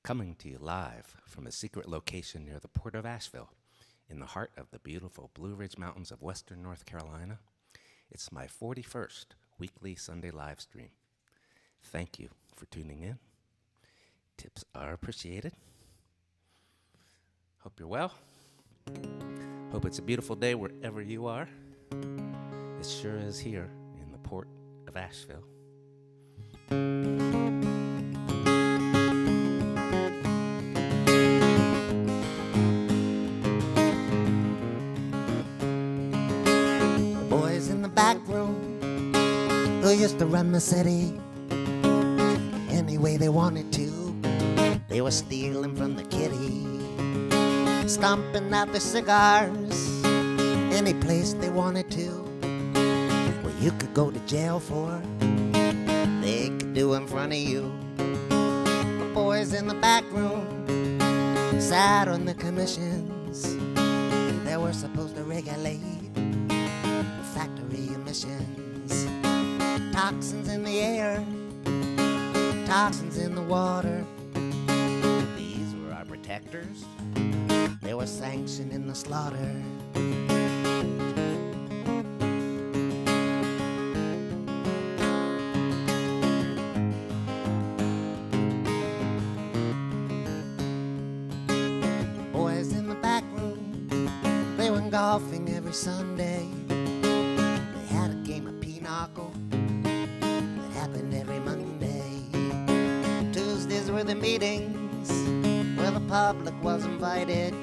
Coming to you live from a secret location near the port of Asheville, in the heart of the beautiful Blue Ridge Mountains of western North Carolina, it's my 41st weekly Sunday live stream. Thank you for tuning in. Tips are appreciated. Hope you're well. Hope it's a beautiful day wherever you are. It sure is here in the port of Asheville. Who used to run the city any way they wanted to. They were stealing from the kitty, stomping out their cigars any place they wanted to. Well, you could go to jail for, they could do in front of you. The boys in the back room sat on the commissions. They were supposed to regulate the factory emissions. Toxins in the air, toxins in the water. These were our protectors. They were sanctioning the slaughter. Boys in the back room, they went golfing every Sunday. They had a game of pinochle every Monday. Tuesdays were the meetings where the public was invited,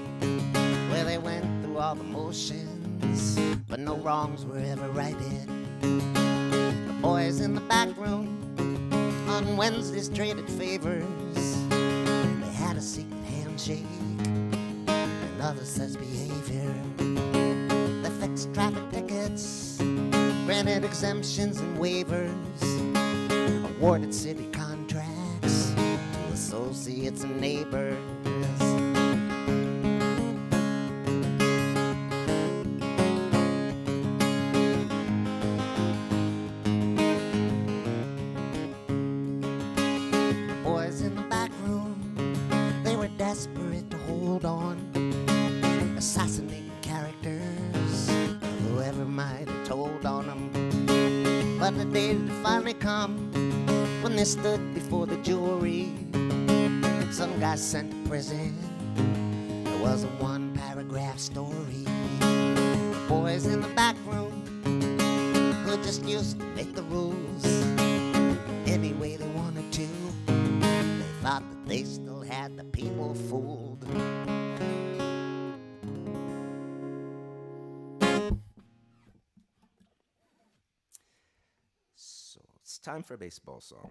where they went through all the motions, but no wrongs were ever righted. The boys in the back room on Wednesdays traded favors. They had a secret handshake and other such behavior. They fixed traffic tickets, granted exemptions and waivers, awarded city contracts to associates and neighbors. The boys in the back room, they were desperate to hold on, assassinating characters, whoever might have told on them. But the day did finally come when they stood before the jury. Some guy sent to prison. It was a one-paragraph story. The boys in the back room who just used to make the rules any way they wanted to. They thought that they still had the people fooled. So it's time for a baseball song.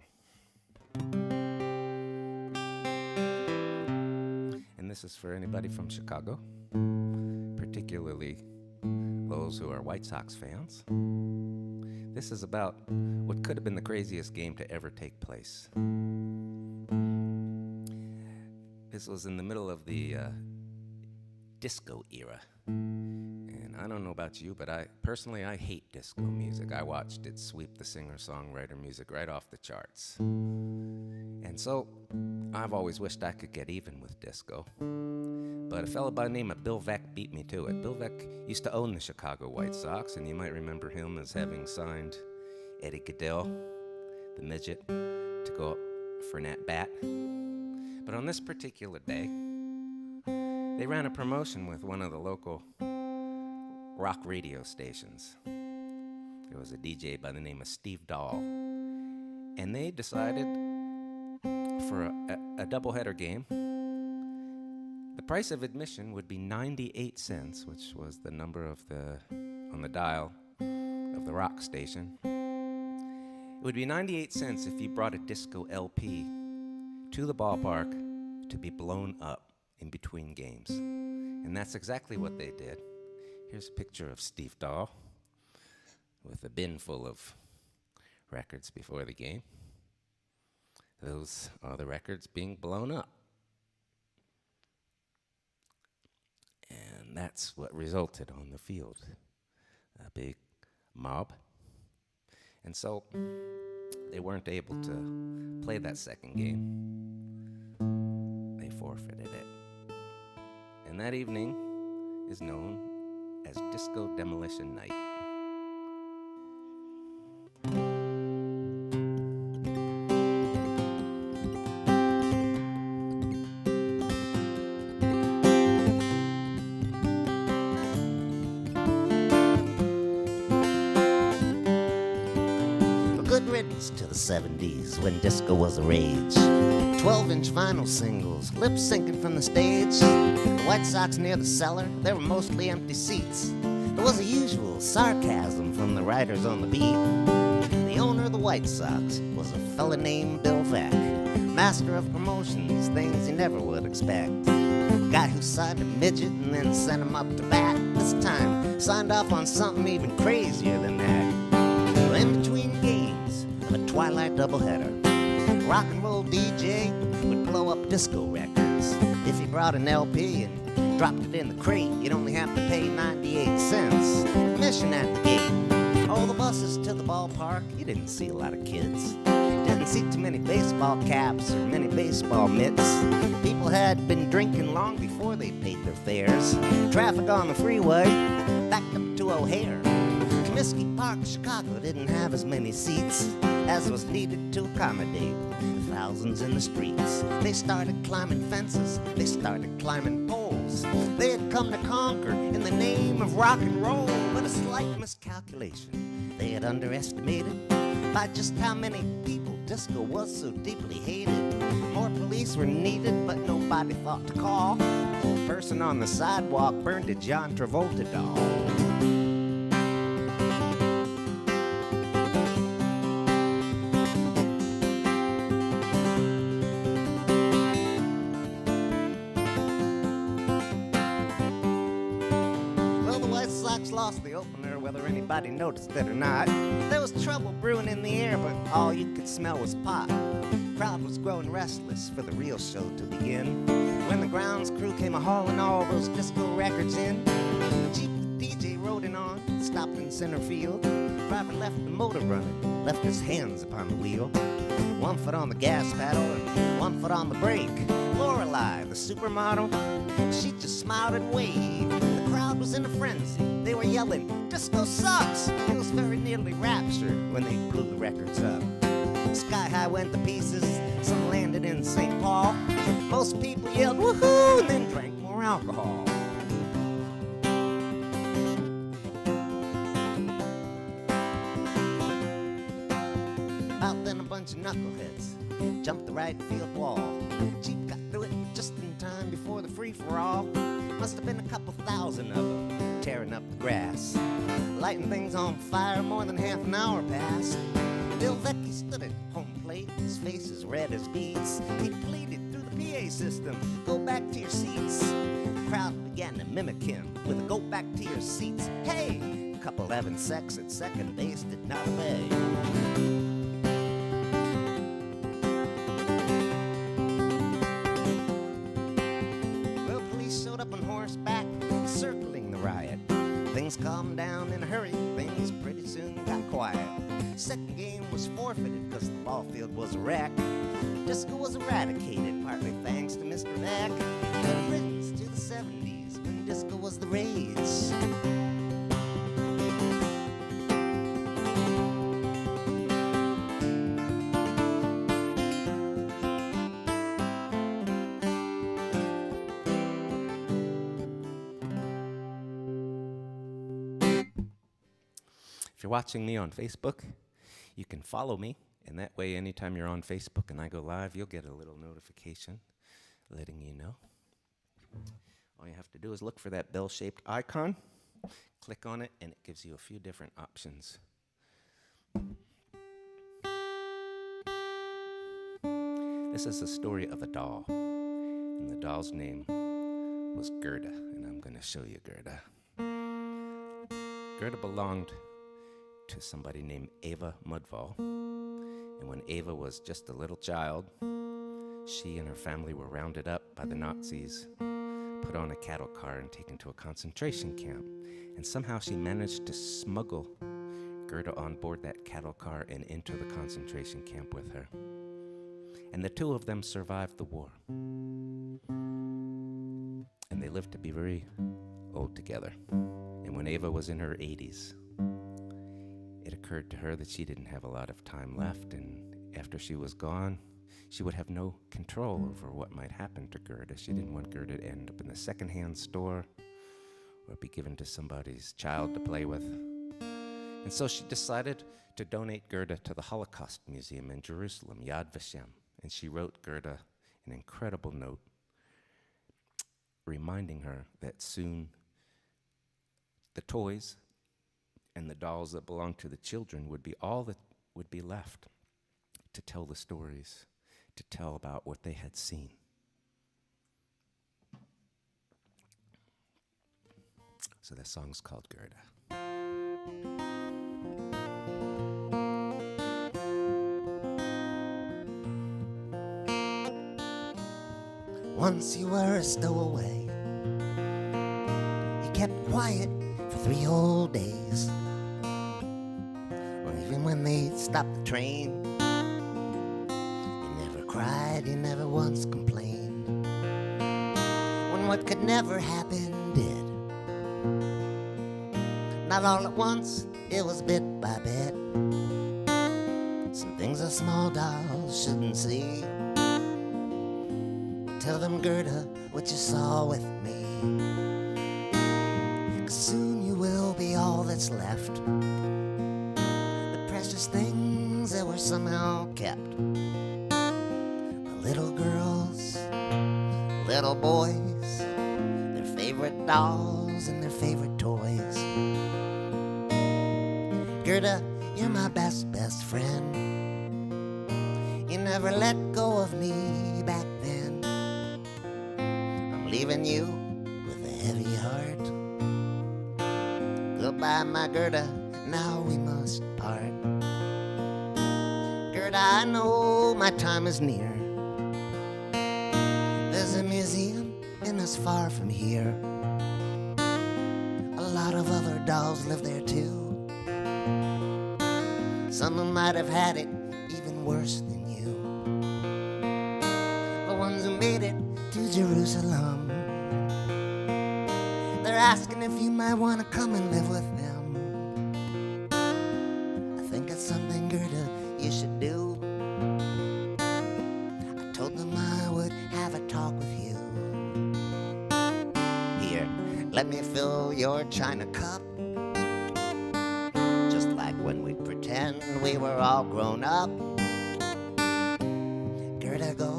And this is for anybody from Chicago, particularly those who are White Sox fans. This is about what could have been the craziest game to ever take place. This was in the middle of the disco era. And I don't know about you, but I hate disco music. I watched it sweep the singer-songwriter music right off the charts. And so I've always wished I could get even with disco. But a fellow by the name of Bill Veeck beat me to it. Bill Veeck used to own the Chicago White Sox, and you might remember him as having signed Eddie Goodell, the midget, to go up for an at-bat. But on this particular day, they ran a promotion with one of the local rock radio stations. There was a DJ by the name of Steve Dahl, and they decided for a doubleheader game, the price of admission would be 98 cents, which was the number on the dial of the rock station. It would be 98 cents if you brought a disco LP to the ballpark to be blown up in between games. And that's exactly what they did. Here's a picture of Steve Dahl with a bin full of records before the game. Those are the records being blown up. And that's what resulted on the field. A big mob. And so they weren't able to play that second game. They forfeited it. And that evening is known as Disco Demolition Night. Good riddance to the 70s when disco was a rage. 12-inch vinyl singles, lip syncing from the stage. The White Sox near the cellar, there were mostly empty seats. There was a usual sarcasm from the writers on the beat. The owner of the White Sox was a fella named Bill Vack, master of promotions, things you never would expect. Guy who signed a midget and then sent him up to bat. This time, signed off on something even crazier than that. In between games of a twilight doubleheader, rock and roll DJ would blow up disco records. If you brought an LP and dropped it in the crate, you'd only have to pay 98 cents. Admission at the gate. All the buses to the ballpark, you didn't see a lot of kids. Didn't see too many baseball caps or many baseball mitts. People had been drinking long before they paid their fares. Traffic on the freeway backed up to O'Hare. Comiskey Park, Chicago didn't have as many seats as was needed to accommodate the thousands in the streets. They started climbing fences, they started climbing poles. They had come to conquer in the name of rock and roll, but a slight miscalculation they had underestimated by just how many people disco was so deeply hated. More police were needed, but nobody thought to call. The person on the sidewalk burned a John Travolta doll. Lost the opener, whether anybody noticed it or not. There was trouble brewing in the air, but all you could smell was pot. Crowd was growing restless for the real show to begin. When the grounds crew came a-hauling all those disco records in, the Jeep the DJ rode in on stopped in center field. Driver left the motor running, left his hands upon the wheel. 1 foot on the gas pedal and 1 foot on the brake. Lorelei, the supermodel, she just smiled and waved. The crowd was in a frenzy. They were yelling, "Disco sucks!" It was very nearly rapture when they blew the records up. Sky High went to pieces, some landed in St. Paul. Most people yelled, "Woohoo!" and then drank more alcohol. Out then a bunch of knuckleheads jumped the right field wall. Jeep got through it just in time before the free-for-all. Must have been a couple thousand of them tearing up the grass, lighting things on fire. More than half an hour passed. Bill Vecchi stood at home plate, his face as red as beets. He pleaded through the PA system, "Go back to your seats." The crowd began to mimic him with a "Go back to your seats." Hey, a couple having sex at second base did not obey. Things calmed down in a hurry, things pretty soon got quiet. Second game was forfeited because the ball field was a wreck. Disco was eradicated, partly thanks to Mr. Beck. Good riddance to the 70s when disco was the rage. If you're watching me on Facebook, you can follow me, and that way anytime you're on Facebook and I go live, you'll get a little notification letting you know. All you have to do is look for that bell-shaped icon, click on it, and it gives you a few different options. This is the story of a doll. doll's name was Gerda, and I'm going to show you Gerda. Gerda belonged to somebody named Eva Mudvall, and when Eva was just a little child, she and her family were rounded up by the Nazis, put on a cattle car and taken to a concentration camp, and somehow she managed to smuggle Gerda on board that cattle car and into the concentration camp with her. And the two of them survived the war. And they lived to be very old together. And when Eva was in her 80s, it occurred to her that she didn't have a lot of time left, and after she was gone, she would have no control over what might happen to Gerda. She didn't want Gerda to end up in the secondhand store or be given to somebody's child to play with. And so she decided to donate Gerda to the Holocaust Museum in Jerusalem, Yad Vashem. And she wrote Gerda an incredible note reminding her that soon the toys and the dolls that belonged to the children would be all that would be left to tell the stories, to tell about what they had seen. So that song's called Gerda. Once you were a stowaway. You kept quiet for 3 whole days. Or even when they stopped the train, you never cried, you never once complained. When what could never happen did. Not all at once, it was bit by bit. Some things a small doll shouldn't see. Tell them, Gerda, what you saw with me. 'Cause soon you will be all that's left. The precious things that were somehow kept. The little girls, little boys, their favorite dolls and their favorite toys. Gerda, you're my best friend. You never let go of me back then. I'm leaving you with a heavy heart. Goodbye, my Gerda, now we must part. Gerda, I know my time is near. There's a museum in us far from here. A lot of other dolls live there too. Some might have had it even worse than you. The ones who made it to Jerusalem, they're asking if you might want to come and live with them. I think it's something, Gerda, you should do. I told them I would have a talk with you. Here, let me fill your china cup. Just like when we pretend we were all grown up. Gerda, go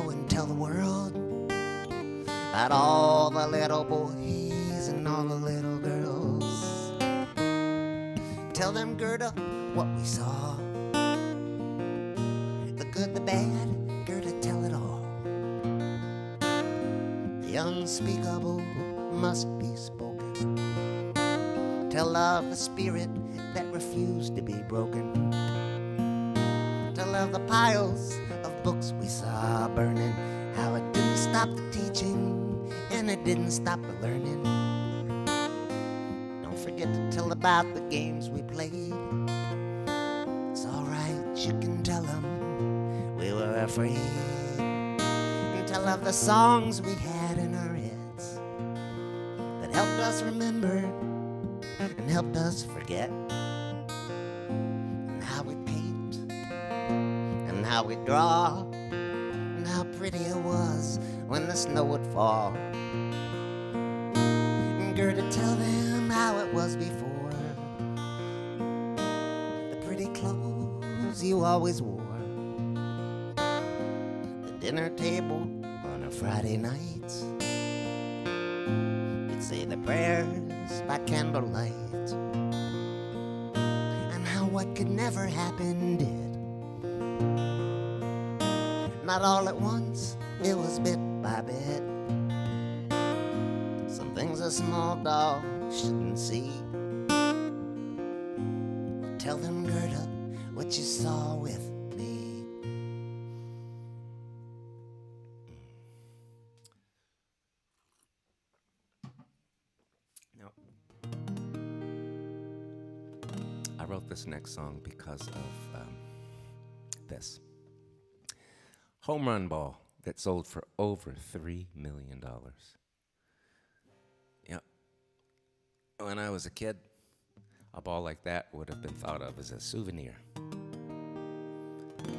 and tell the world about all the little boys and all the little girls. Tell them, Gerda, what we saw. The good, the bad, Gerda, tell it all. The unspeakable must be spoken. Tell of the spirit that refused to be broken. Tell of the piles of books we saw burning. How it didn't stop the teaching and it didn't stop the learning. Don't forget to tell about the games we played. It's alright, you can tell them we were afraid. And tell of the songs we had in our heads that helped us remember and helped us forget. And how we paint and how we draw and how pretty it was when the snow would fall. And Gerda, tell them how it was before. The pretty clothes you always wore. The dinner table on a Friday night. You'd say the prayers by candlelight. And how what could never happen did. Not all at once, it was bit by bit. a small doll shouldn't see. Tell them, Gerda, what you saw with me. Now, I wrote this next song because of this home run ball that sold for over $3 million. Yep. When I was a kid, a ball like that would have been thought of as a souvenir.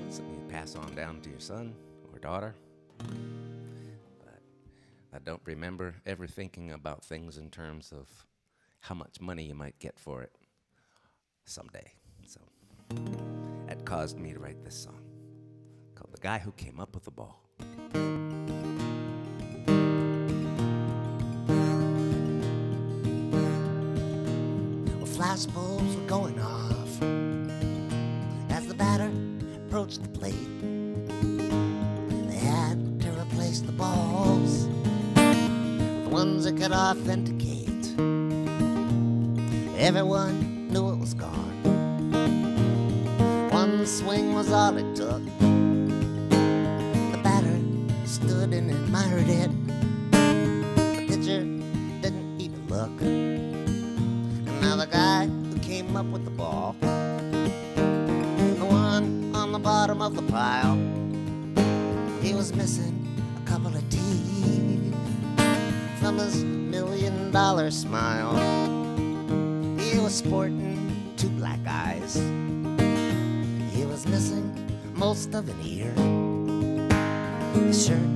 Something you pass on down to your son or daughter. But I don't remember ever thinking about things in terms of how much money you might get for it someday. So that caused me to write this song called The Guy Who Came Up with the Ball. Flash bulbs were going off as the batter approached the plate. They had to replace the balls with ones that could authenticate. Everyone knew it was gone. One swing was all it took. The batter stood and admired it. The pitcher didn't even look. Now the guy who came up with the ball, the one on the bottom of the pile, he was missing a couple of teeth from his $1 million smile. He was sporting 2 black eyes. He was missing most of an ear. His shirt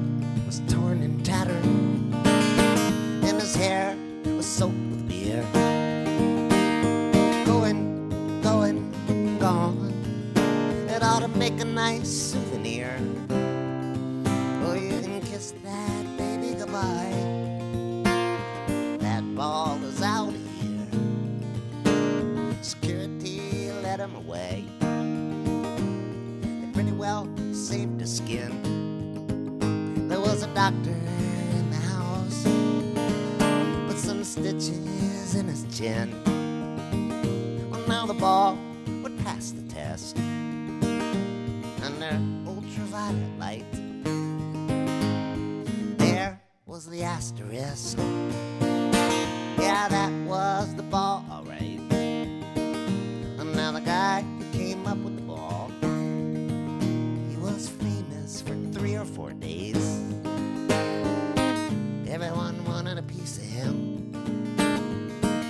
was torn and tattered, and his hair was soaked with beer. Gone. It ought to make a nice souvenir. Oh, you can kiss that baby goodbye. That ball is out of here. Security let him away. They pretty well saved his skin. There was a doctor in the house, put some stitches in his chin. Well, now the ball would pass the test under ultraviolet light. There was the asterisk. Yeah, that was the ball, all right. And now the guy who came up with the ball, he was famous for 3 or 4 days. Everyone wanted a piece of him.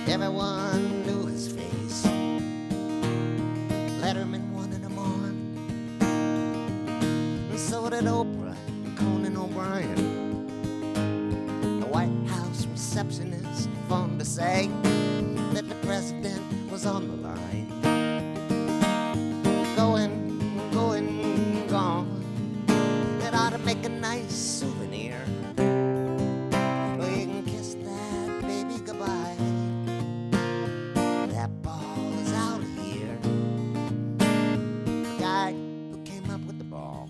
Everyone knew his face. Letterman wanted him on, and so did Oprah and Conan O'Brien. The White House receptionist phoned to say that the president was on the line. Going, gone. It ought to make a nice souvenir. Well, you can kiss that baby goodbye. That ball is out of here. Who came up with the ball,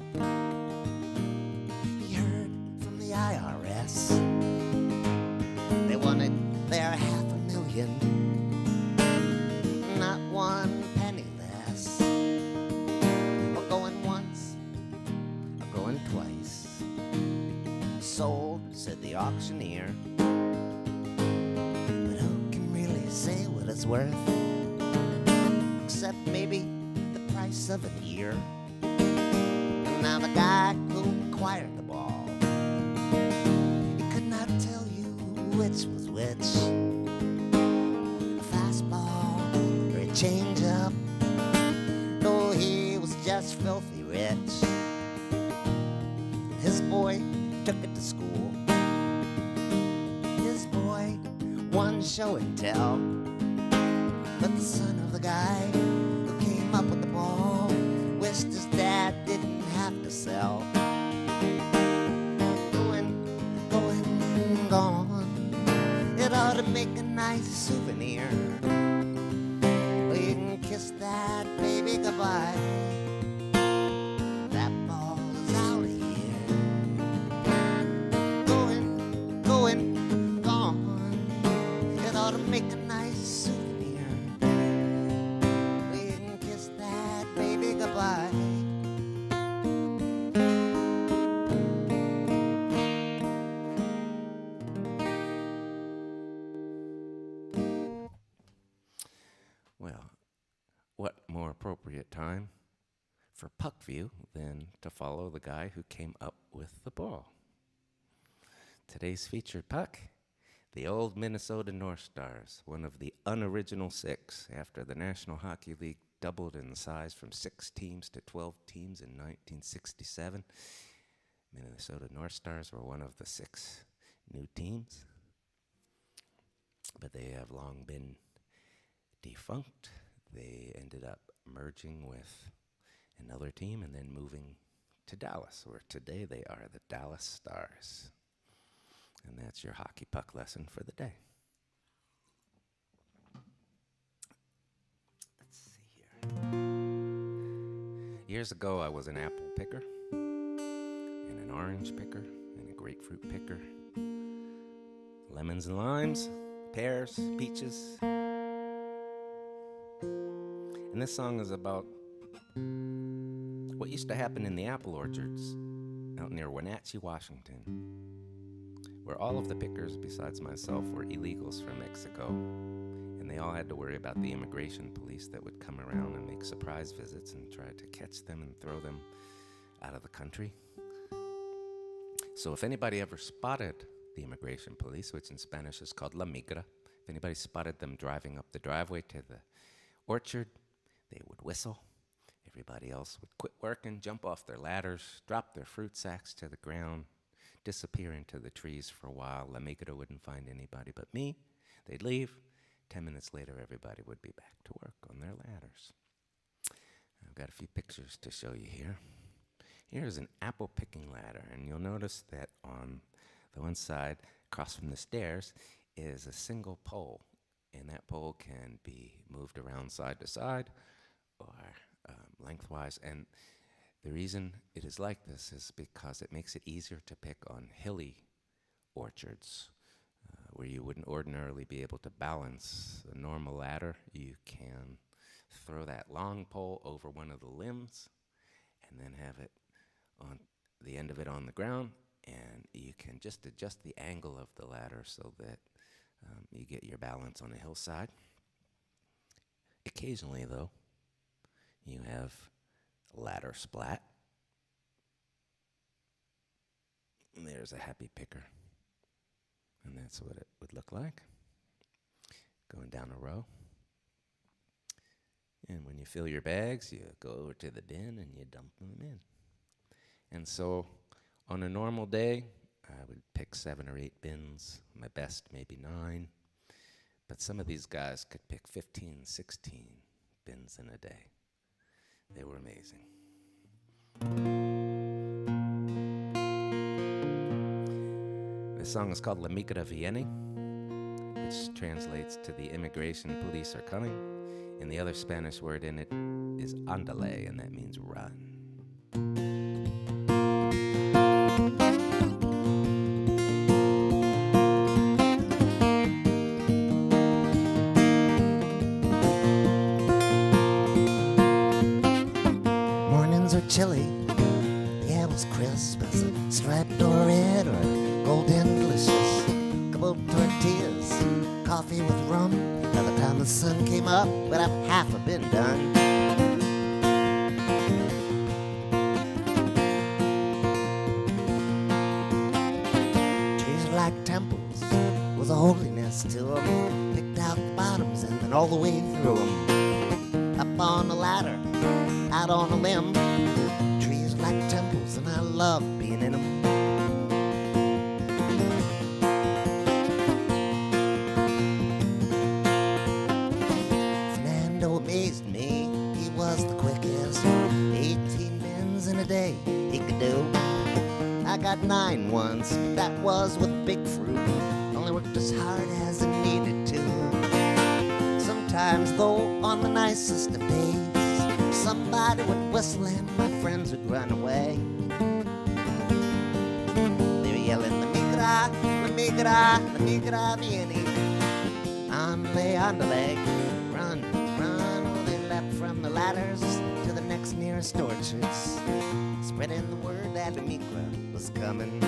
he heard from the IRS. They wanted their $500,000, not 1 penny less. We're going once, or going twice. Sold, said the auctioneer. But who can really say what it's worth? Except maybe the price of an ear. And now the guy who acquired the ball, he could not tell you which was which, a fastball or a changeup. No, he was just filthy rich. His boy took it to school. His boy won show and tell. But the son of the guy who came up with the ball wished his dad didn't have to sell. Going, gone. It ought to make a nice souvenir. Well, you can kiss that baby goodbye. That ball is out of here. Going, gone. what more appropriate time for puck view than to follow the guy who came up with the ball? Today's featured puck, the old Minnesota North Stars, one of the unoriginal six after the National Hockey League doubled in size from 6 teams to 12 teams in 1967. Minnesota North Stars were one of the 6 new teams, but they have long been defunct. They ended up merging with another team and then moving to Dallas, where today they are the Dallas Stars. And that's your hockey puck lesson for the day. Let's see here. Years ago, I was an apple picker, and an orange picker, and a grapefruit picker. Lemons and limes, pears, peaches. And this song is about what used to happen in the apple orchards out near Wenatchee, Washington, where all of the pickers, besides myself, were illegals from Mexico, and they all had to worry about the immigration police that would come around and make surprise visits and try to catch them and throw them out of the country. So if anybody ever spotted the immigration police, which in Spanish is called la migra, if anybody spotted them driving up the driveway to the orchard, they would whistle. Everybody else would quit working, jump off their ladders, drop their fruit sacks to the ground, disappear into the trees for a while. La migra wouldn't find anybody but me. They'd leave. 10 minutes later, everybody would be back to work on their ladders. I've got a few pictures to show you here. Here's an apple picking ladder, and you'll notice that on the one side, across from the stairs, is a single pole, and that pole can be moved around side to side or lengthwise. And the reason it is like this is because it makes it easier to pick on hilly orchards where you wouldn't ordinarily be able to balance a normal ladder. You can throw that long pole over one of the limbs and then have it on the end of it on the ground, and you can just adjust the angle of the ladder so that you get your balance on a hillside. Occasionally, though, you have ladder splat. And there's a happy picker. And that's what it would look like. Going down a row. And when you fill your bags, you go over to the bin and you dump them in. And so on a normal day, I would pick 7 or 8 bins. My best, maybe 9. But some of these guys could pick 15, 16 bins in a day. They were amazing. This song is called La Migra Viene, which translates to the immigration police are coming. And the other Spanish word in it is andale, and that means run. Chili, the air was crisp as a striped or red or golden delicious. Couple tortillas, coffee with rum. By the time the sun came up, would have half a bin done. Trees were like temples, with a holiness to them. Picked out the bottoms and then all the way through them. Up on the ladder, out on a limb. Trees like temples, and I love being in them. Fernando amazed me, he was the quickest. 18 bins in a day he could do. I got 9 once, but that was with big fruit. Only worked as hard as I needed to. Sometimes, though, on the nicest of days, somebody would whistle and my friends would run away. They were yelling, La migra, la migra, la migra viene. Andale, andale, run, run. Oh, they leapt from the ladders to the next nearest orchards, spreading the word that La migra was coming.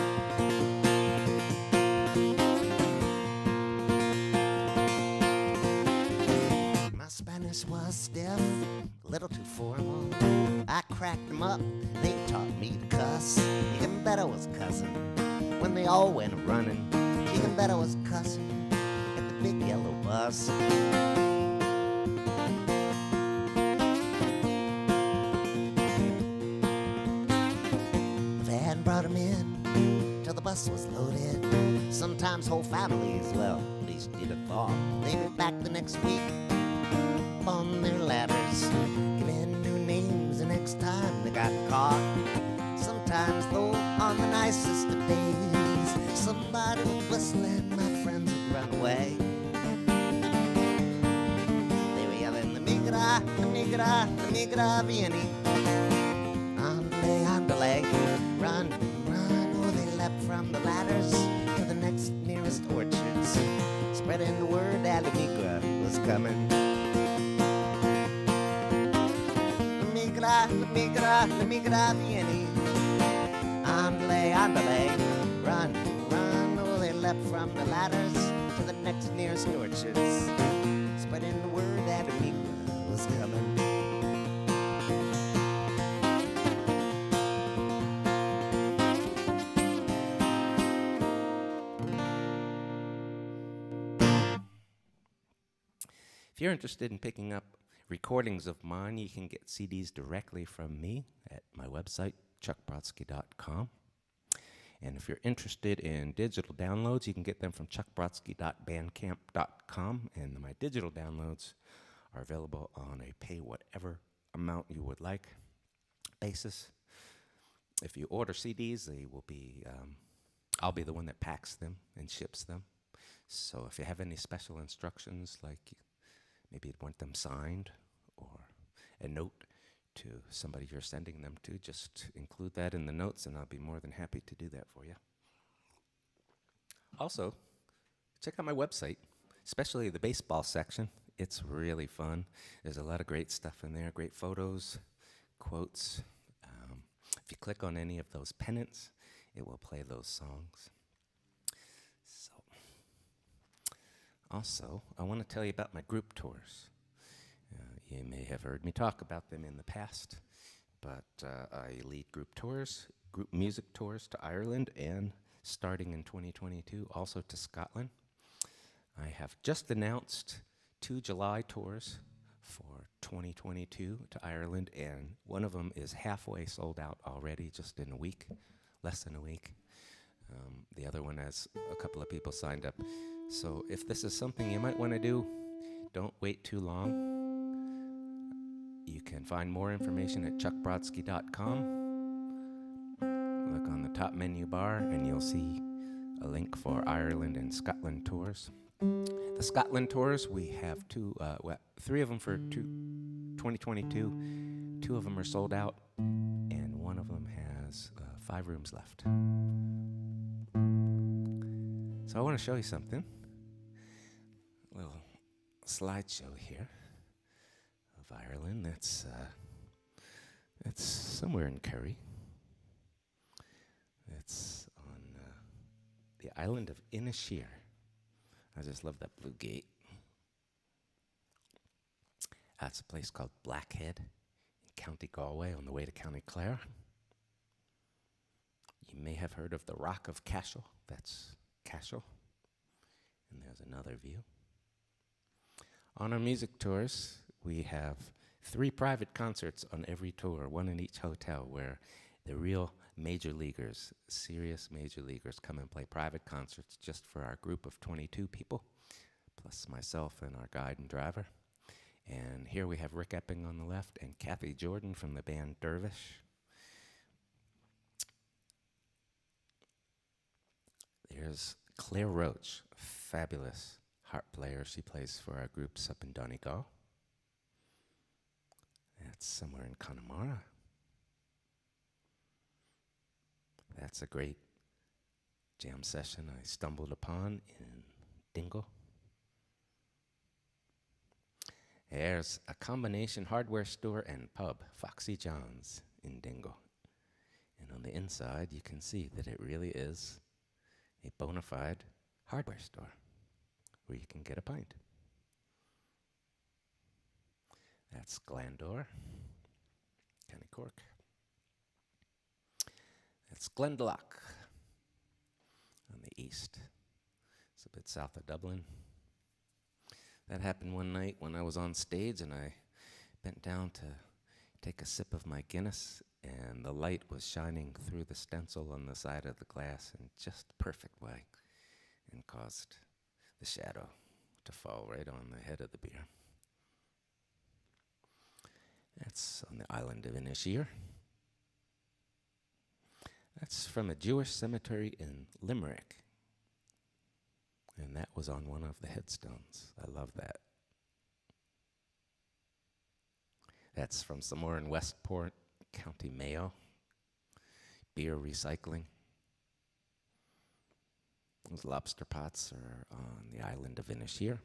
My Spanish was stiff, little too formal. I cracked them up, they taught me to cuss. You can bet I was cussing when they all went running. You can bet I was cussing at the big yellow bus. Van brought him in till the bus was loaded. Sometimes whole families, well, at least you'd have thought, they'd be back the next week on their ladders, giving new names the next time they got caught. Sometimes, though, on the nicest of days, somebody would whistle and my friends would run away. They were yelling, the migra, the migra, the migra vieni. Andale, andale, run, run. Oh, they leapt from the ladders to the next nearest orchards, spreading the word that the migra was coming. La migra vieni. Andale, andale, run, run. Oh, they leapt from the ladders to the next nearest orchards, spreading the word that a migra was coming. If you're interested in picking up recordings of mine, you can get CDs directly from me at my website, chuckbrodsky.com. And if you're interested in digital downloads, you can get them from chuckbrodsky.bandcamp.com. And my digital downloads are available on a pay whatever amount you would like basis. If you order CDs, they will be, I'll be the one that packs them and ships them. So if you have any special instructions, like maybe you'd want them signed or a note to somebody you're sending them to, just include that in the notes and I'll be more than happy to do that for you. Also, check out my website, especially the baseball section. It's really fun. There's a lot of great stuff in there, great photos, quotes. If you click on any of those pennants, it will play those songs. Also, I want to tell you about my group tours. You may have heard me talk about them in the past, but I lead group tours, group music tours to Ireland, and starting in 2022, also to Scotland. I have just announced 2 July tours for 2022 to Ireland, and one of them is halfway sold out already, just in a week, less than a week. The other one has a couple of people signed up. So if this is something you might want to do, don't wait too long. You can find more information at chuckbrodsky.com. Look on the top menu bar and you'll see a link for Ireland and Scotland tours. The Scotland tours, we have 3 of them for 2022. 2 of them are sold out, and one of them has 5 rooms left. So I want to show you something. A little slideshow here of Ireland. That's somewhere in Kerry. It's on the island of Inisheer. I just love that blue gate. That's a place called Blackhead in County Galway on the way to County Clare. You may have heard of the Rock of Cashel. That's Cashel. And there's another view. On our music tours, we have 3 private concerts on every tour, 1 in each hotel, where the real major leaguers, serious major leaguers, come and play private concerts just for our group of 22 people, plus myself and our guide and driver. And here we have Rick Epping on the left and Kathy Jordan from the band Dervish. There's Claire Roach, a fabulous harp player. She plays for our groups up in Donegal. That's somewhere in Connemara. That's a great jam session I stumbled upon in Dingle. There's a combination hardware store and pub, Foxy John's in Dingle. And on the inside, you can see that it really is a bona fide hardware store where you can get a pint. That's Glandore, County Cork. That's Glendalough on the east. It's a bit south of Dublin. That happened one night when I was on stage and I bent down to take a sip of my Guinness, and the light was shining through the stencil on the side of the glass in just the perfect way and caused the shadow to fall right on the head of the beer. That's on the island of Inisheer. That's from a Jewish cemetery in Limerick. And that was on one of the headstones. I love that. That's from somewhere in Westport, County Mayo. Beer recycling. Those lobster pots are on the island of Inisheer.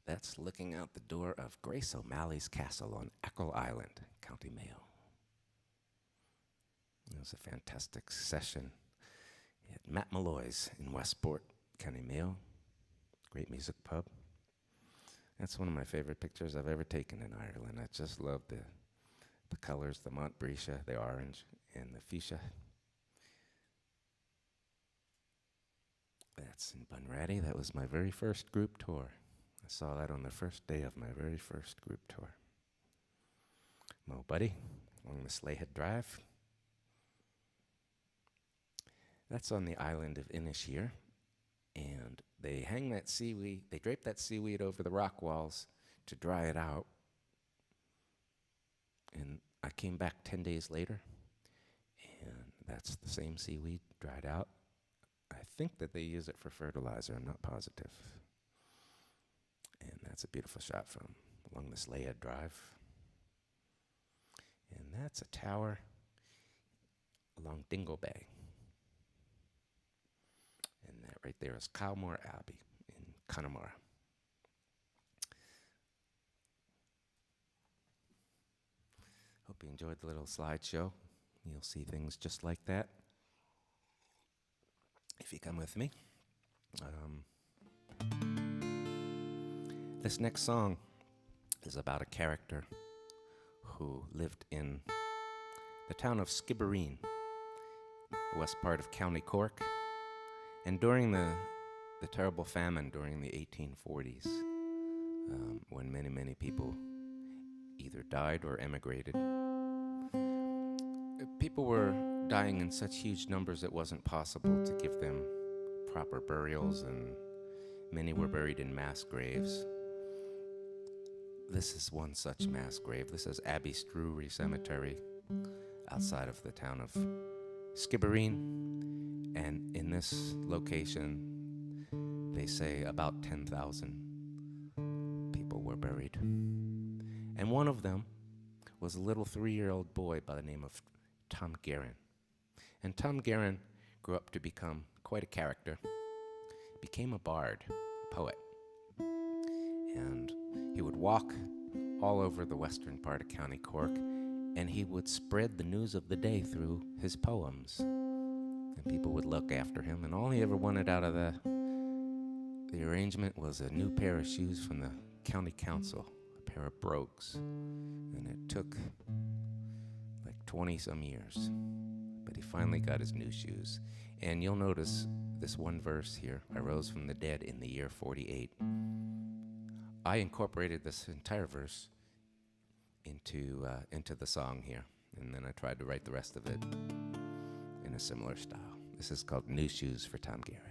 That's looking out the door of Grace O'Malley's castle on Achill Island, County Mayo. It was a fantastic session at Matt Malloy's in Westport, County Mayo. Great music pub. That's one of my favorite pictures I've ever taken in Ireland. I just love the colors, the Montbretia, the orange, and the fuchsia. That's in Bunratty. That was my very first group tour. I saw that on the first day of my very first group tour. Mo Buddy, along the Slayhead Drive. That's on the island of Inisheer, and they hang that seaweed, they drape that seaweed over the rock walls to dry it out. And I came back 10 days later, and that's the same seaweed dried out. I think that they use it for fertilizer, I'm not positive. And that's a beautiful shot from along the Slayhead Drive. And that's a tower along Dingle Bay. And that right there is Calmore Abbey in Connemara. Hope you enjoyed the little slideshow. You'll see things just like that if you come with me. This next song is about a character who lived in the town of Skippery, the west part of County Cork. And during the terrible famine during the 1840s, when many, many people either died or emigrated, people were dying in such huge numbers it wasn't possible to give them proper burials, and many were buried in mass graves. This is one such mass grave. This is Abbey Strury Cemetery outside of the town of Skippery. And in this location, they say about 10,000 people were buried. And one of them was a little 3-year-old boy by the name of Tom Guerin. And Tom Guerin grew up to become quite a character, became a bard, a poet. And he would walk all over the western part of County Cork, and he would spread the news of the day through his poems. And people would look after him, and all he ever wanted out of the arrangement was a new pair of shoes from the county council, a pair of brogues. And it took like 20-some years, but he finally got his new shoes. And you'll notice this one verse here, I rose from the dead in the year 48. I incorporated this entire verse into the song here, and then I tried to write the rest of it in a similar style. This is called New Shoes for Tom Guerin.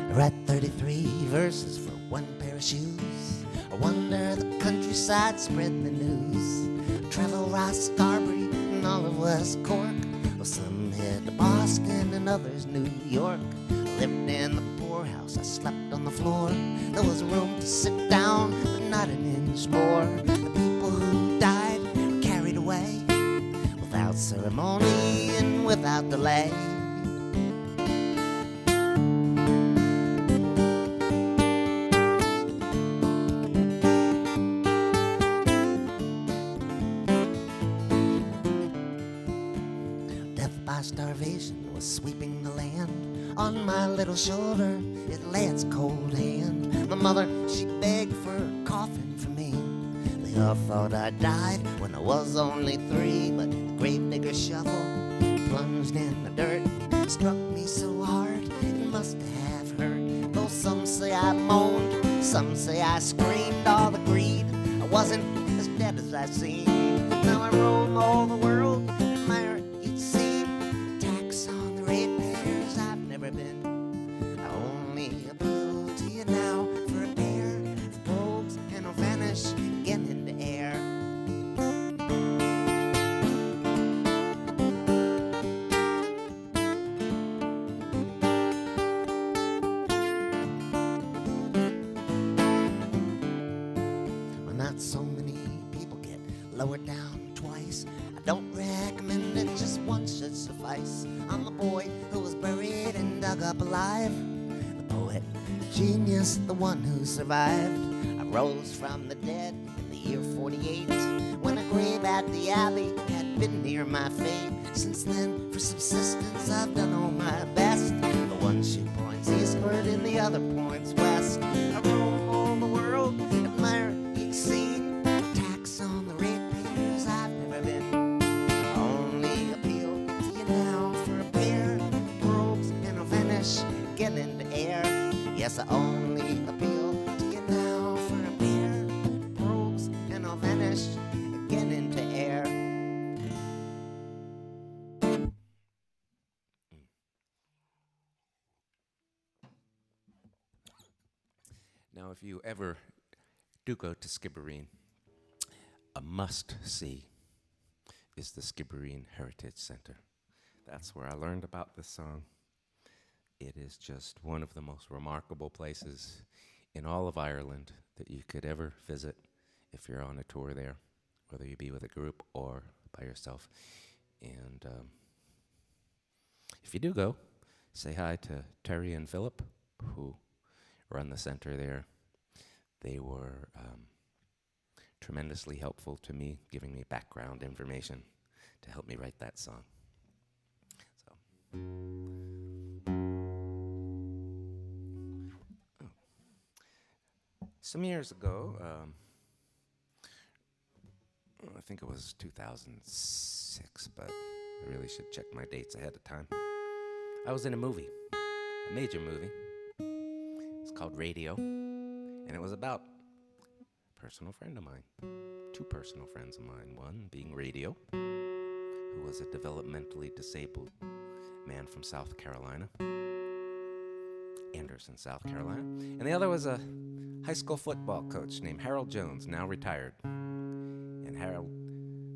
I write 33 verses for one pair of shoes. I wander the countryside, spread the news. I travel Ross, Carberry, and all of West Cork. Well, some head to Boston and others New York. I lived in the poorhouse, I slept on the floor. There was room to sit down, but not an inch more. The people who died were carried away without ceremony and without delay. On my little shoulder, it lay its cold hand. My mother, she begged for a coffin for me. They all thought I died when I was only 3, but the gravedigger shovel plunged in the dirt, struck me so hard it must have hurt. Though some say I moaned, some say I screamed, all agreed I wasn't as dead as I seemed. Now I roam all the world, admire each scene, tax on the ratepayers I've never been. I only appeal to you now for a pair of probes, and I'll vanish again into air. Well, not so many people get lowered down twice. I don't recommend it, just once should suffice. I'm the boy who was buried and dug up alive, the poet, the genius, the one who survived. I rose from the dead in the year 48, when a grave at the abbey had been near my fate. Since then, for subsistence, I've done all my best. The one shoe points eastward and the other points west. I roam all the world, admire each scene, tax on the ratepayers I've never been. I only appeal to you now for a pair of probes, and I'll vanish again into air. Yes, I only appeal to you now for a pair of probes, and I'll vanish again into air. Now, if you ever do go to Skippery, a must-see is the Skippery Heritage Center. That's where I learned about this song. It is just one of the most remarkable places in all of Ireland that you could ever visit if you're on a tour there, whether you be with a group or by yourself. And if you do go, say hi to Terry and Philip, who run the center there. They were tremendously helpful to me, giving me background information to help me write that song. So, some years ago, I think it was 2006, but I really should check my dates ahead of time. I was in a movie, a major movie. It's called Radio, and it was about a personal friend of mine, 2 personal friends of mine, one being Radio, who was a developmentally disabled man from South Carolina, Anderson, South Carolina, and the other was a high school football coach named Harold Jones, now retired. And Harold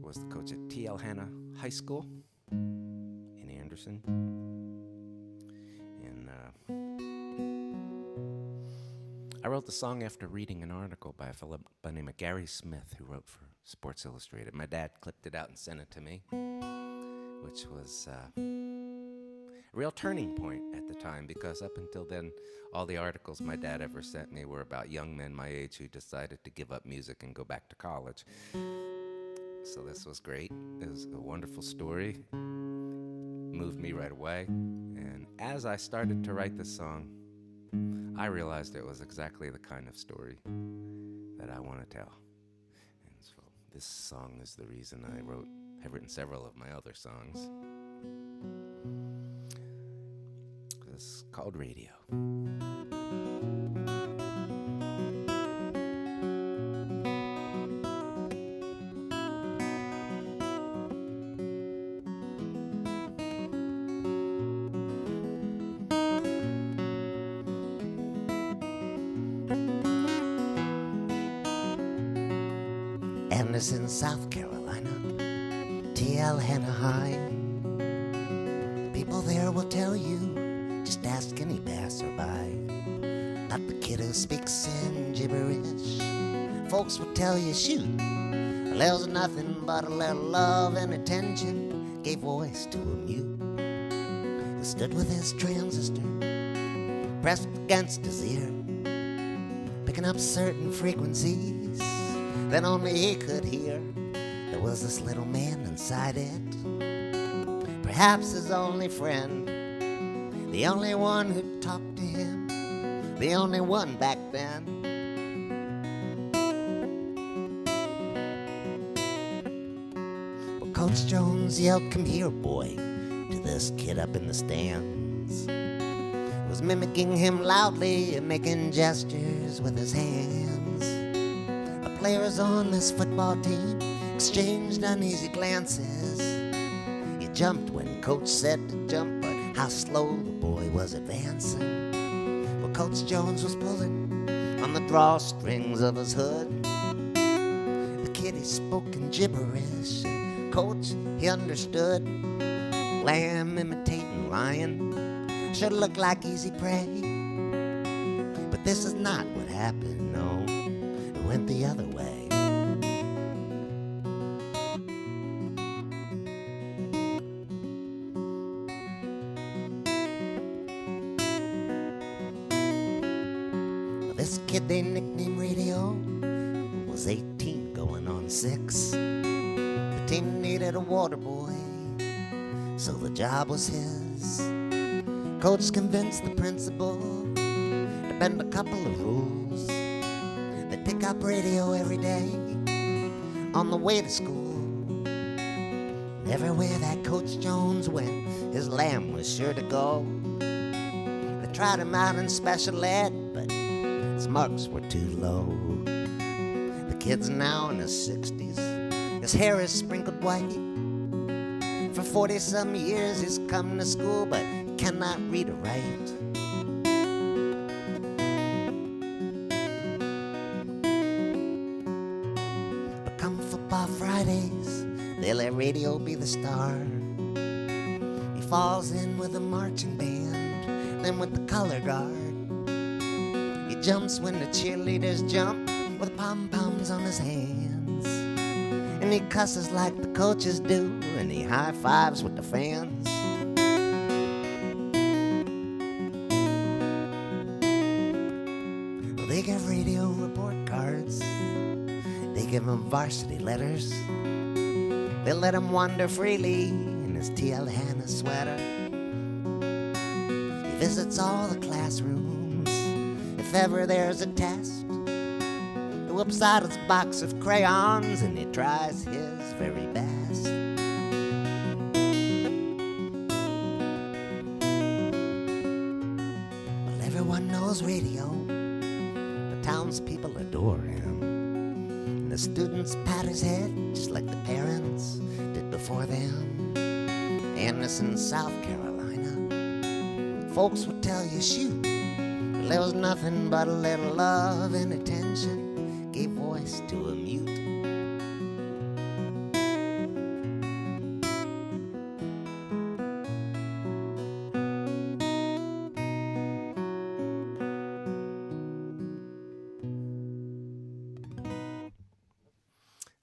was the coach at T.L. Hanna High School in Anderson. And I wrote the song after reading an article by a fellow by the name of Gary Smith, who wrote for Sports Illustrated. My dad clipped it out and sent it to me, which was a real turning point at the time, because up until then, all the articles my dad ever sent me were about young men my age who decided to give up music and go back to college. So this was great. It was a wonderful story. Moved me right away. And as I started to write this song, I realized it was exactly the kind of story that I want to tell. And so this song is the reason have written several of my other songs. It's called Radio. Anderson, South Carolina, T.L. Hanna High. People there will tell you, just ask any passerby, that the kid who speaks in gibberish. Folks will tell you, shoot, there's nothing but a little love and attention gave voice to a mute who stood with his transistor pressed against his ear, picking up certain frequencies that only he could hear. There was this little man inside it, perhaps his only friend, the only one who talked to him, the only one back then. Well, Coach Jones yelled, "Come here, boy," to this kid up in the stands. He was mimicking him loudly and making gestures with his hands. The players on this football team exchanged uneasy glances. He jumped when Coach said to jump, but how slow the boy was advancing. Well, Coach Jones was pulling on the drawstrings of his hood. The kid, he spoke in gibberish, and Coach, he understood. Lamb imitating lion should look like easy prey. But this is not what happened, no. It went the other way. This kid they nicknamed Radio was 18 going on 6. The team needed a water boy, so the job was his. Coach convinced the principal to bend a couple of rules. They'd pick up Radio every day on the way to school. And everywhere that Coach Jones went, his lamb was sure to go. They tried him out in special ed, but his marks were too low. The kid's now in his 60s. His hair is sprinkled white. For 40-some years he's come to school, but cannot read or write. But come football Fridays, they let Radio be the star. He falls in with the marching band, then with the color guard. He jumps when the cheerleaders jump, with pom-poms on his hands. And he cusses like the coaches do, and he high-fives with the fans. Well, they give Radio report cards. They give him varsity letters. They let him wander freely in his T.L. Hanna sweater. He visits all the classrooms. If ever there's a test, he whips out his box of crayons and he tries his very best. Well, everyone knows Radio. The townspeople adore him. And the students pat his head just like the parents did before them. Anderson, South Carolina, folks would tell you, shoot, there was nothing but a little love and attention gave voice to a mute.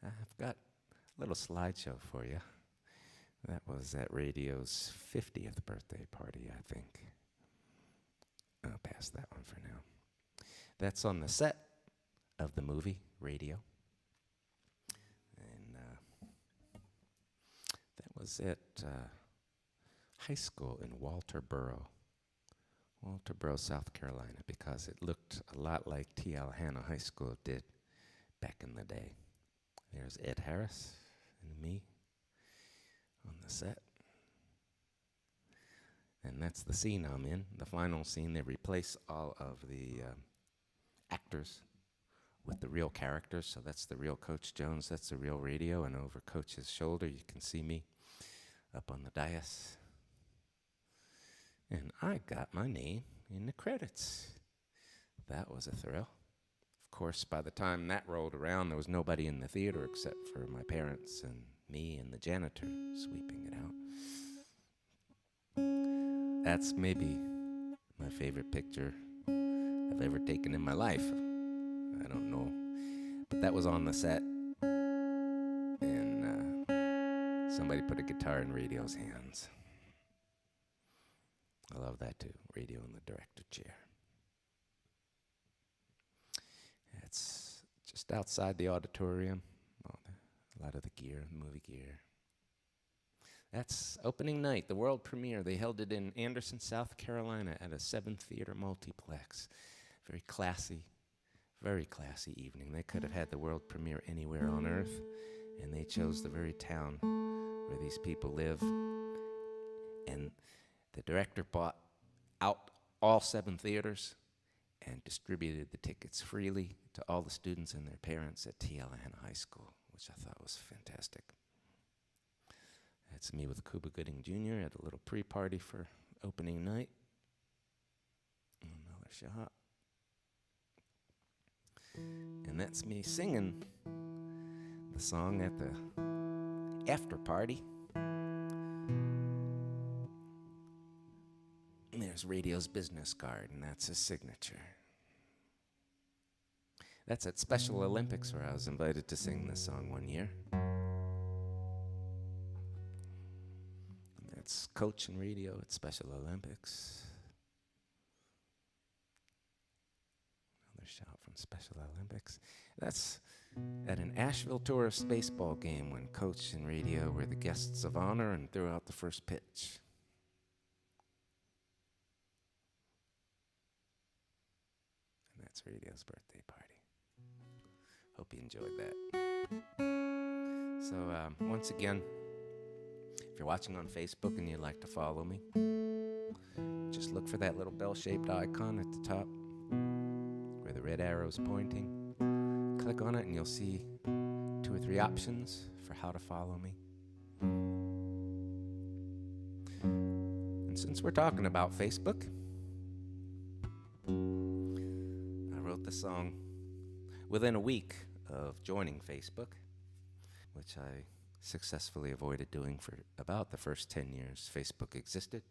I've got a little slideshow for you. That was at Radio's 50th birthday party, I think. I'll pass that one for now. That's on the set of the movie Radio. And that was at high school in Walterboro, South Carolina, because it looked a lot like T.L. Hanna High School did back in the day. There's Ed Harris and me on the set. And that's the scene I'm in, the final scene. They replace all of the actors with the real characters. So that's the real Coach Jones, that's the real Radio, and over Coach's shoulder you can see me up on the dais. And I got my name in the credits. That was a thrill. Of course, by the time that rolled around, there was nobody in the theater except for my parents and me and the janitor sweeping it out. That's maybe my favorite picture I've ever taken in my life. I don't know. But that was on the set. And somebody put a guitar in Radio's hands. I love that too. Radio in the director chair. It's just outside the auditorium. A lot of the gear, movie gear. That's opening night, the world premiere. They held it in Anderson, South Carolina at a 7-theater multiplex. Very classy evening. They could have had the world premiere anywhere on earth, and they chose the very town where these people live. And the director bought out all 7 theaters and distributed the tickets freely to all the students and their parents at TLN High School, which I thought was fantastic. That's me with Cuba Gooding Jr. at a little pre-party for opening night. Another shot. And that's me singing the song at the after party. And there's Radio's business card, and that's his signature. That's at Special Olympics, where I was invited to sing this song one year. That's Coach and Radio at Special Olympics. Another shout from Special Olympics. That's at an Asheville Tourist baseball game when Coach and Radio were the guests of honor and threw out the first pitch. And that's Radio's birthday party. Hope you enjoyed that. So once again, if you're watching on Facebook and you'd like to follow me, just look for that little bell-shaped icon at the top where the red arrow's pointing. Click on it and you'll see 2 or 3 options for how to follow me. And since we're talking about Facebook, I wrote the song within a week of joining Facebook, which I successfully avoided doing for about the first 10 years Facebook existed.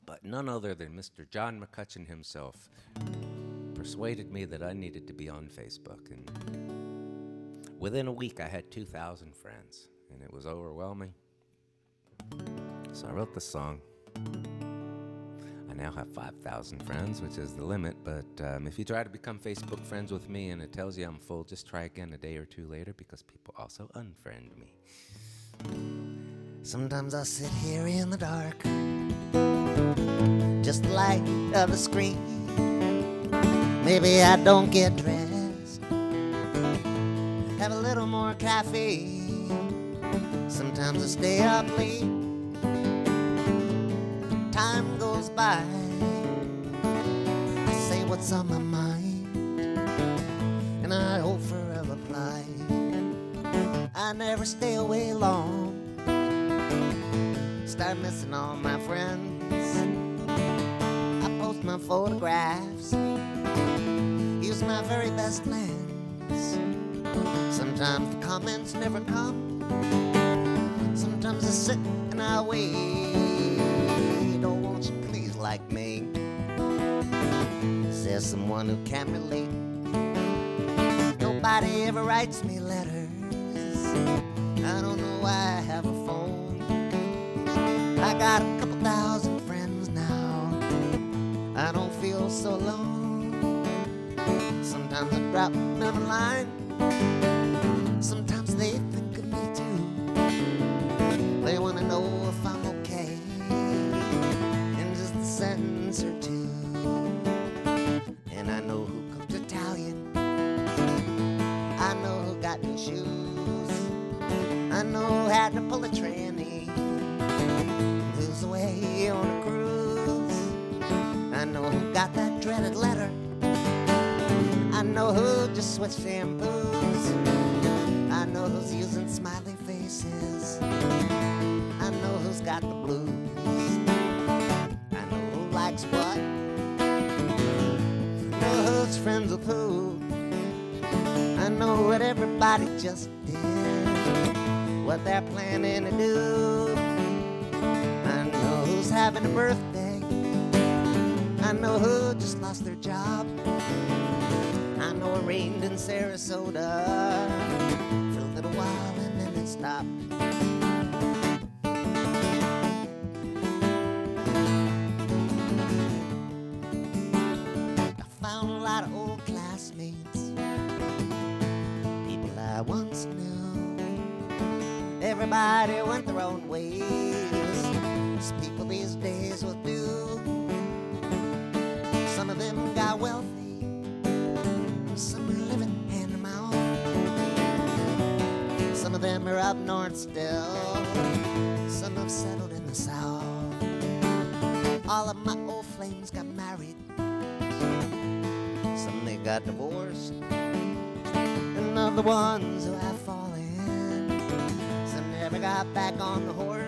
But none other than Mr. John McCutcheon himself persuaded me that I needed to be on Facebook. And within a week, I had 2,000 friends, and it was overwhelming. So I wrote the song. I now have 5,000 friends, which is the limit, but if you try to become Facebook friends with me and it tells you I'm full, just try again a day or 2 later, because people also unfriend me. Sometimes I sit here in the dark, just the light of the screen. Maybe I don't get dressed, have a little more caffeine. Sometimes I stay up late, time goes by, I say what's on my mind, and I hope for a reply. I never stay away long, start missing all my friends. I post my photographs, use my very best lens. Sometimes the comments never come, sometimes I sit and I wait. Oh, won't you please like me? Says someone who can't relate. Nobody ever writes me letters, I don't know why I have a phone. I got a couple thousand friends now, I don't feel so alone. Sometimes I drop them a line, sometimes they think of me too. They want to know if I'm okay in just a sentence or 2. And I know who cooked Italian, I know who got new shoes, I know who had to pull a tranny, who's away on a cruise. I know who got that dreaded letter, I know who just switched shampoos, I know who's using smiley faces, I know who's got the blues, I know who likes what, I know who's friends with who, I know what everybody just did, what they're planning to do. I know who's having a birthday, I know who just lost their job, I know it rained in Sarasota for a little while and then it stopped. I found a lot of old classmates, people I once knew. They everybody went their own ways, as people these days will do. Some of them got wealthy, and some are living hand to mouth. Some of them are up north still, some have settled in the south. All of my old flames got married, some they got divorced, and of the ones who have fallen, some never got back on the horse.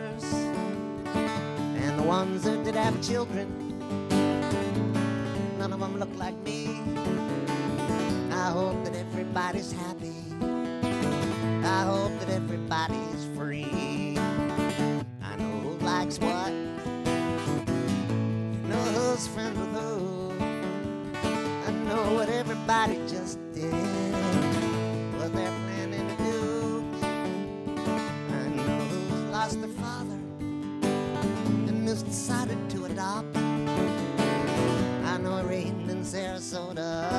And the ones that did have children, none of them look like me. I hope that everybody's happy, I hope that everybody's free. I know who likes what, you know who's friends with who. I know what everybody just did, what they're planning to do. I know who's lost their father and who's decided to adopt. I know it rained in Sarasota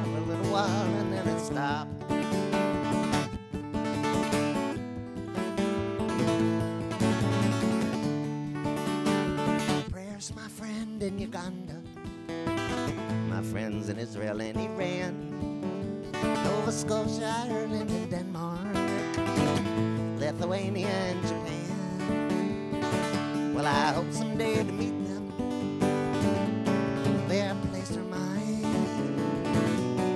for a little while and then it stopped. Prayers, my friend in Uganda, my friends in Israel and Iran, Nova Scotia, Ireland and Denmark, Lithuania and Japan. Well, I hope someday to meet them, their place or mine.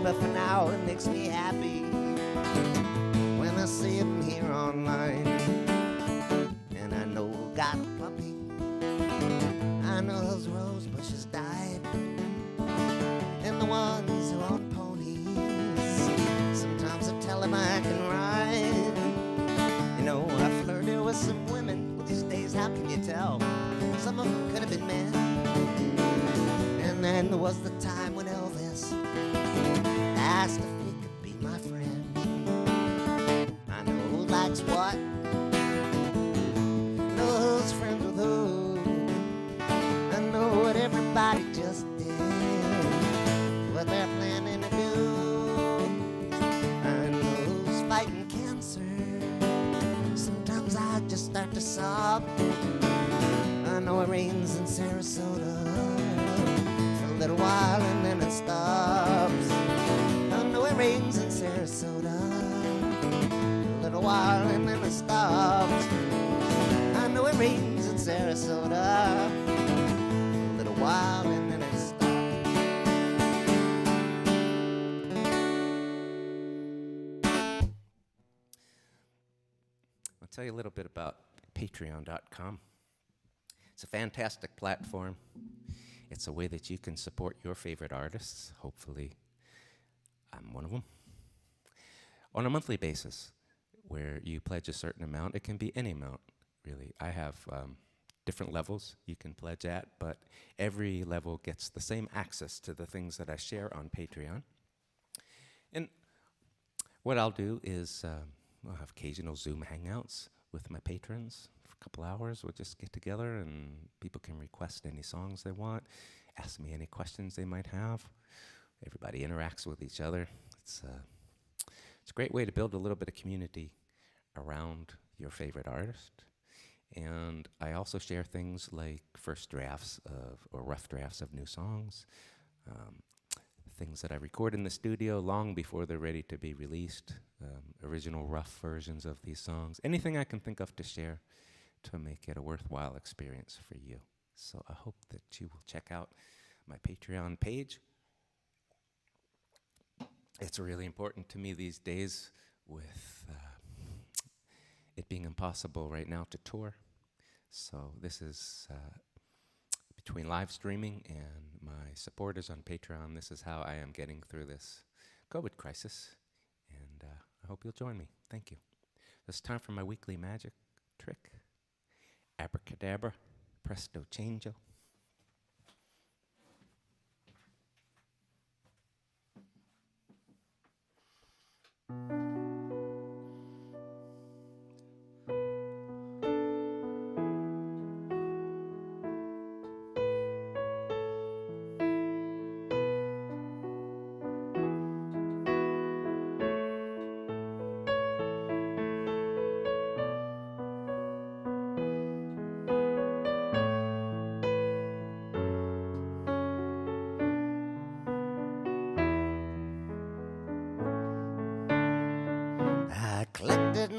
But for now it makes me happy when I see them here online. And I know who got a puppy, I know whose rose bushes died, and the ones who own ponies, sometimes I tell them I can ride. You know, I flirted with some women, well, these days how can you tell? Some of them could have been men. And then there was the time when Elvis asked if he could be my friend. I know who likes what, know who's friends with who. I know what everybody just did, what they're planning to do. I know who's fighting cancer, sometimes I just start to sob. I know it rains in Sarasota for a little while and then it stops. I know it rains in Sarasota for a little while and then it stops. I know it rains in Sarasota for a little while and then it stops. I'll tell you a little bit about patreon.com. It's a fantastic platform. It's a way that you can support your favorite artists. Hopefully, I'm one of them. On a monthly basis, where you pledge a certain amount. It can be any amount, really. I have different levels you can pledge at, but every level gets the same access to the things that I share on Patreon. And what I'll do is I'll have occasional Zoom hangouts with my patrons. For a couple hours, we'll just get together and people can request any songs they want, ask me any questions they might have. Everybody interacts with each other. It's a great way to build a little bit of community around your favorite artist. And I also share things like first drafts of, or rough drafts of new songs, things that I record in the studio long before they're ready to be released, original rough versions of these songs, anything I can think of to share to make it a worthwhile experience for you. So I hope that you will check out my Patreon page. It's really important to me these days with it being impossible right now to tour. So this is between live streaming and my supporters on Patreon, this is how I am getting through this COVID crisis. And I hope you'll join me. Thank you. It's time for my weekly magic trick. Abracadabra, presto changeo.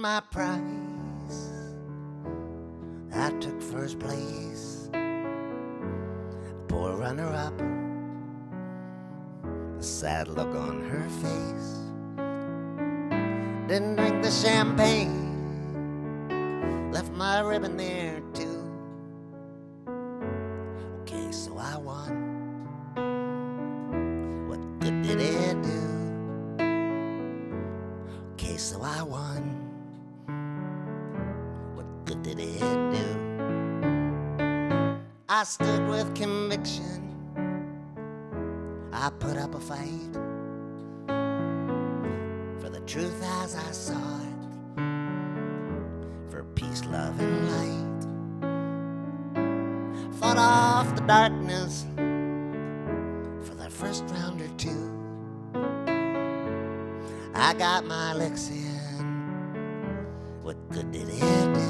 won my prize. I took first place. Poor runner-up, a sad look on her face. Didn't drink the champagne, left my ribbon there too. Okay, so I won. What good did it do? Okay, so I won. What good did it do? I stood with conviction. I put up a fight for the truth as I saw it, for peace, love, and light. Fought off the darkness for the first round or two. I got my licks in. What good did it do?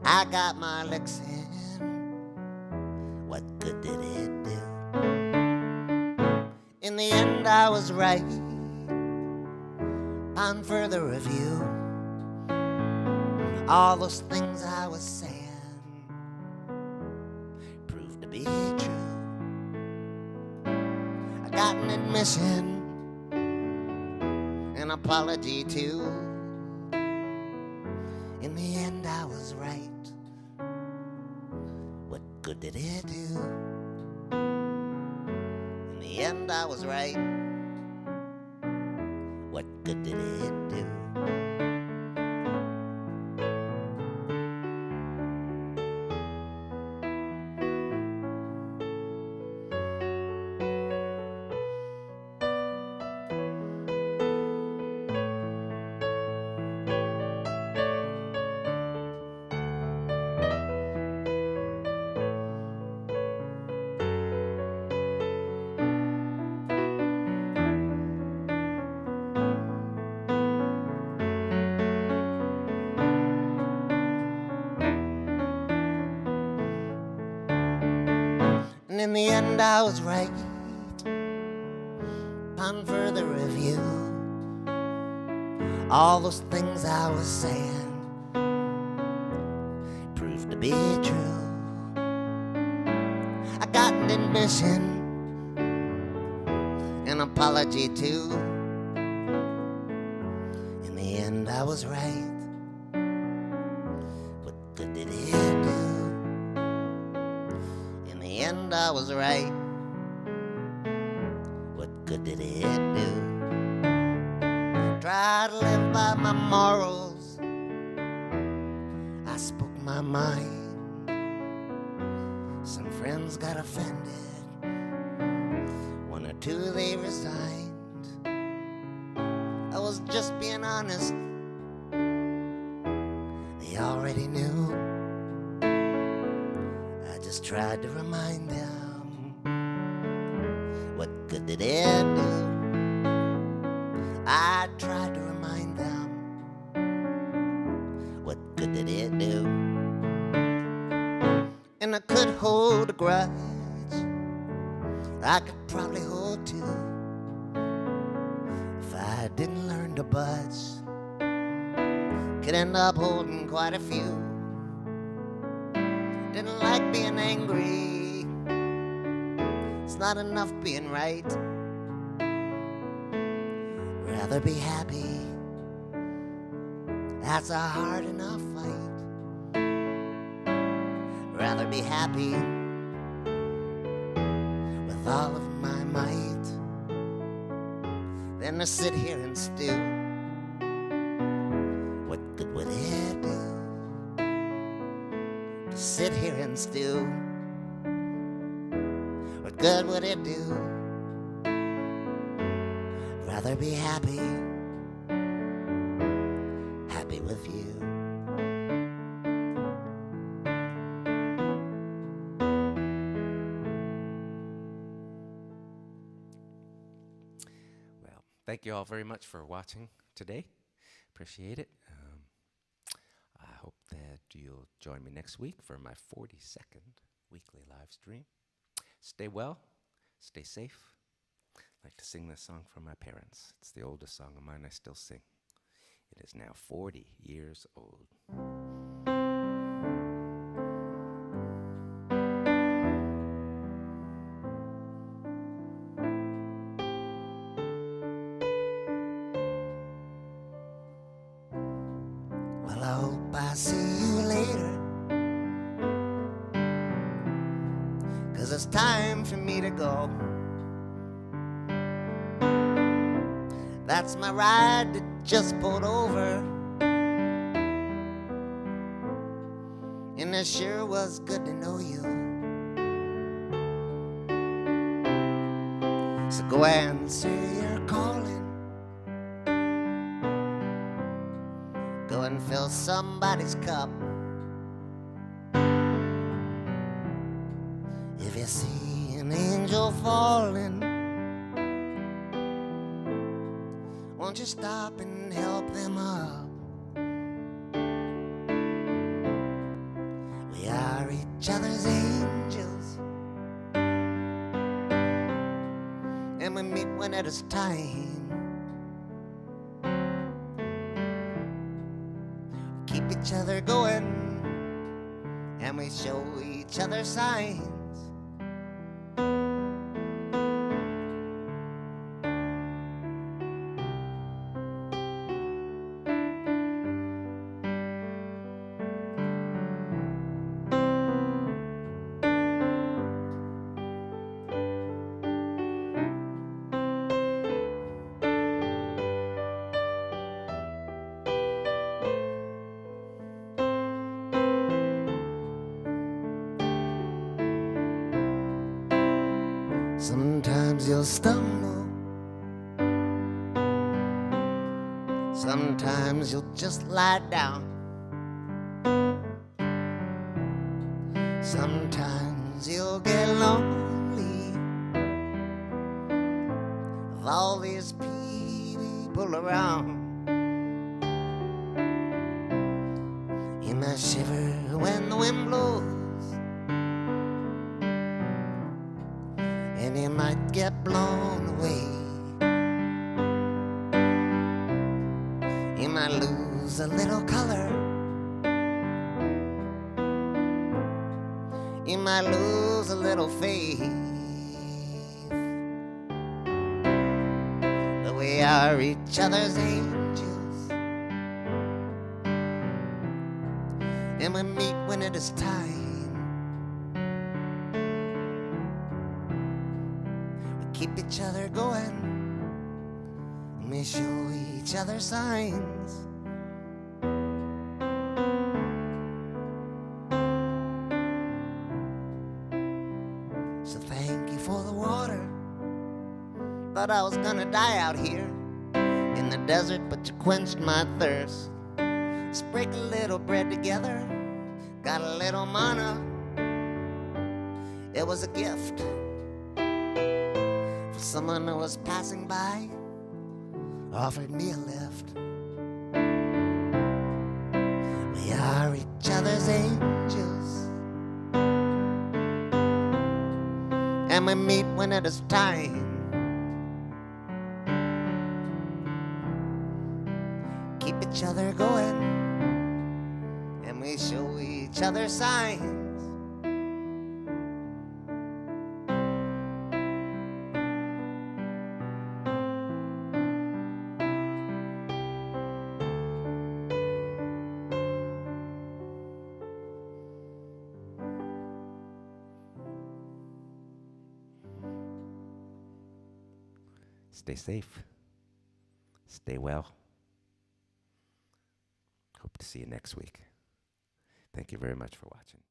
I got my licks in. What good did it do? In the end, I was right. On further review, all those things I was saying proved to be true. I got an admission, an apology too. In the end, I was right. What good did it do? In the end, I was right. What good did it do? And in the end, I was right. Upon further review, all those things I was saying proved to be true. I got an admission, an apology too. In the end, I was right. What good did it do? In the end, I was right. What good did it do? Try to live by my morals. I spoke my mind. Some friends got offended. One or two, they resigned. I was just being honest. They already knew. I just tried to remind them. What good did it do? I tried to remind them. What good did it do? And I could hold a grudge. I could probably hold two. If I didn't learn to budge, could end up holding quite a few. Didn't like being angry. It's not enough being right. Rather be happy. That's a hard enough fight. Rather be happy with all of my might than to sit here and stew. What good would it do to sit here and stew? What good would it do? Rather be happy, happy with you. Well, thank you all very much for watching today. Appreciate it. I hope that you'll join me next week for my 42nd weekly live stream. Stay well, stay safe. I like to sing this song for my parents. It's the oldest song of mine I still sing. It is now 40 years old. Well, I hope I see you later, 'cause it's time for me to go. That's my ride that just pulled over, and it sure was good to know you. So go answer your calling, go and fill somebody's cup. If you see an angel falling, won't you stop and help them up? We are each other's angels, and we meet when it is time. Keep each other going, and we show each other signs. Sometimes you'll stumble, sometimes you'll just lie down, sometimes you'll get lonely with all these people around. You might shiver when the wind blows, and you might get blown away. You might lose a little color, you might lose a little faith, but we are each other's angels, and we meet when it is time. Keep each other going, and we show each other signs. So thank you for the water. Thought I was gonna die out here in the desert, but you quenched my thirst. Break a little bread together, got a little manna. It was a gift for someone who was passing by, offered me a lift. We are each other's angels, and we meet when it is time. Keep each other going, and we show each other signs. Stay safe. Stay well. Hope to see you next week. Thank you very much for watching.